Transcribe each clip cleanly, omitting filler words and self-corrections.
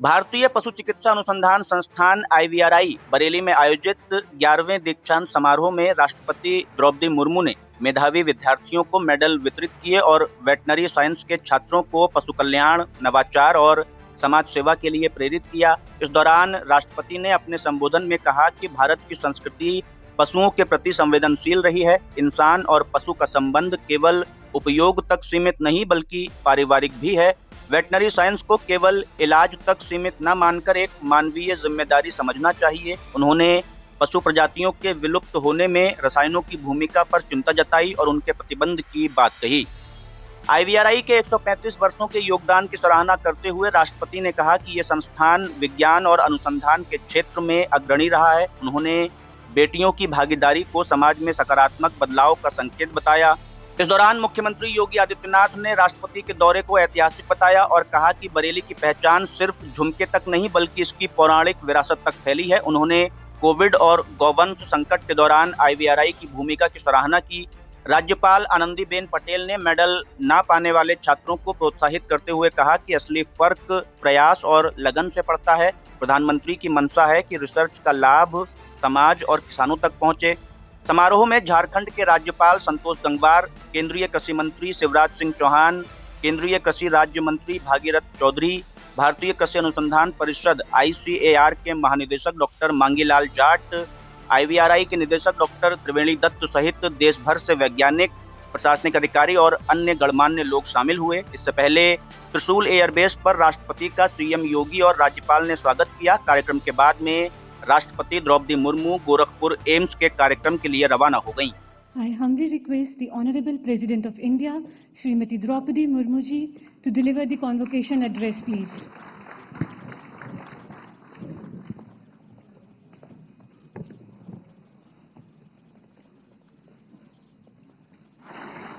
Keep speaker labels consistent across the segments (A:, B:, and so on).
A: भारतीय पशु चिकित्सा अनुसंधान संस्थान IVRI बरेली में आयोजित 11वें दीक्षांत समारोह में राष्ट्रपति द्रौपदी मुर्मू ने मेधावी विद्यार्थियों को मेडल वितरित किए और वेटनरी साइंस के छात्रों को पशु कल्याण, नवाचार और समाज सेवा के लिए प्रेरित किया। इस दौरान राष्ट्रपति ने अपने संबोधन में कहा कि भारत की संस्कृति पशुओं के प्रति संवेदनशील रही है। इंसान और पशु का संबंध केवल उपयोग तक सीमित नहीं बल्कि पारिवारिक भी है। वेटनरी साइंस को केवल इलाज तक सीमित न मानकर एक मानवीय जिम्मेदारी समझना चाहिए। उन्होंने पशु प्रजातियों के विलुप्त होने में रसायनों की भूमिका पर चिंता जताई और उनके प्रतिबंध की बात कही। IVRI के 135 वर्षों के योगदान की सराहना करते हुए राष्ट्रपति ने कहा कि ये संस्थान विज्ञान और अनुसंधान के क्षेत्र में अग्रणी रहा है। उन्होंने बेटियों की भागीदारी को समाज में सकारात्मक बदलाव का संकेत बताया। इस दौरान मुख्यमंत्री योगी आदित्यनाथ ने राष्ट्रपति के दौरे को ऐतिहासिक बताया और कहा कि बरेली की पहचान सिर्फ झुमके तक नहीं बल्कि इसकी पौराणिक विरासत तक फैली है। उन्होंने कोविड और गौवंश संकट के दौरान IVRI की भूमिका की सराहना की। राज्यपाल आनंदीबेन पटेल ने मेडल न पाने वाले छात्रों को प्रोत्साहित करते हुए कहा कि असली फर्क प्रयास और लगन से पड़ता है। प्रधानमंत्री की मंशा है कि रिसर्च का लाभ समाज और किसानों तक पहुंचे। समारोह में झारखंड के राज्यपाल संतोष गंगवार, केंद्रीय कृषि मंत्री शिवराज सिंह चौहान, केंद्रीय कृषि राज्य मंत्री भागीरथ चौधरी, भारतीय कृषि अनुसंधान परिषद ICAR के महानिदेशक डॉक्टर मांगीलाल जाट, IVRI के निदेशक डॉक्टर त्रिवेणी दत्त सहित देश भर से वैज्ञानिक, प्रशासनिक अधिकारी और अन्य गणमान्य लोग शामिल हुए। इससे पहले त्रिशूल एयरबेस पर राष्ट्रपति का CM योगी और राज्यपाल ने स्वागत किया। कार्यक्रम के बाद में राष्ट्रपति द्रौपदी मुर्मू गोरखपुर एम्स के कार्यक्रम के लिए रवाना हो गईं।
B: I humbly request the Honorable President of India, Srimati Draupadi Murmu ji, to deliver the convocation address, please.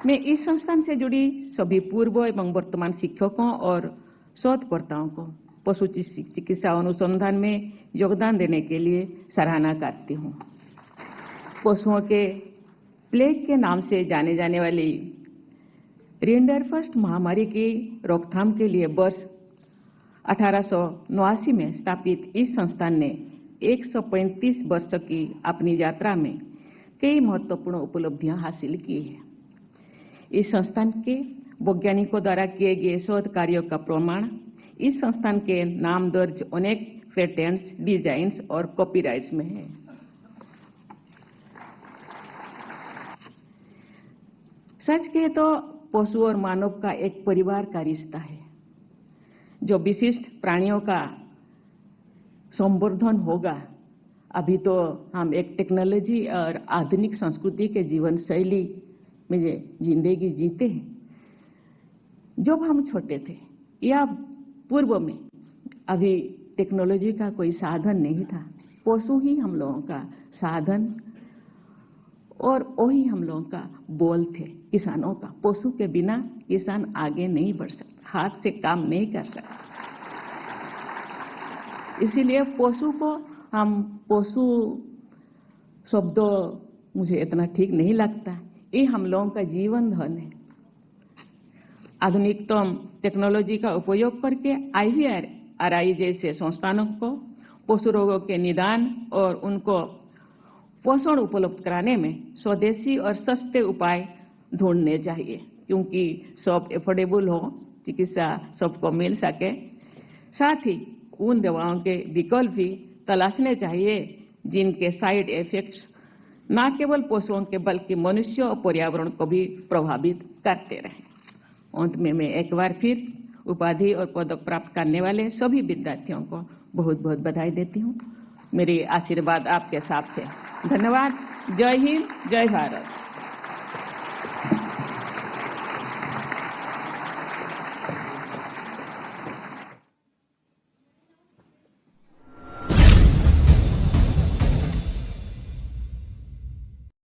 C: मैं इस संस्थान से जुड़ी सभी पूर्व एवं वर्तमान शिक्षकों और शोधकर्ताओं को पशु चिकित्सा अनुसंधान में योगदान देने के लिए सराहना करती हूँ। पशुओं के प्लेग के नाम से जाने जाने वाली रिंडरफस्ट महामारी की रोकथाम के लिए वर्ष 1889 में स्थापित इस संस्थान ने 135 वर्ष की अपनी यात्रा में कई महत्वपूर्ण उपलब्धियां हासिल की हैं। इस संस्थान के वैज्ञानिकों द्वारा किए गए शोध कार्यों का प्रमाण इस संस्थान के नाम दर्ज अनेक पेटेंट्स, डिजाइन्स और कॉपीराइट्स में है। सच कहे तो पशु और मानव का एक परिवार का रिश्ता है। जो विशिष्ट प्राणियों का संवर्धन होगा, अभी तो हम एक टेक्नोलॉजी और आधुनिक संस्कृति के जीवन शैली में जिंदगी जीते हैं। जब हम छोटे थे या पूर्व में अभी टेक्नोलॉजी का कोई साधन नहीं था, पशु ही हम लोगों का साधन और वही हम लोगों का बोल थे किसानों का। पशु के बिना किसान आगे नहीं बढ़ सकता, हाथ से काम नहीं कर सकता। इसीलिए पशु को हम पशु शब्द मुझे इतना ठीक नहीं लगता। ये हम लोगों का जीवन धन है। आधुनिकतम टेक्नोलॉजी का उपयोग करके IVRI जैसे संस्थानों को पशु रोगों के निदान और उनको पोषण उपलब्ध कराने में स्वदेशी और सस्ते उपाय ढूंढने चाहिए, क्योंकि सब एफोर्डेबल हो, चिकित्सा सबको मिल सके। साथ ही उन दवाओं के विकल्प भी तलाशने चाहिए जिनके साइड इफेक्ट्स न केवल पशुओं के बल्कि मनुष्य और पर्यावरण को भी प्रभावित करते रहे। अंत में मैं एक बार फिर उपाधि और पदक प्राप्त करने वाले सभी विद्यार्थियों को बहुत बहुत बधाई देती हूँ। मेरी आशीर्वाद आपके साथ है। धन्यवाद। जय हिंद, जय भारत।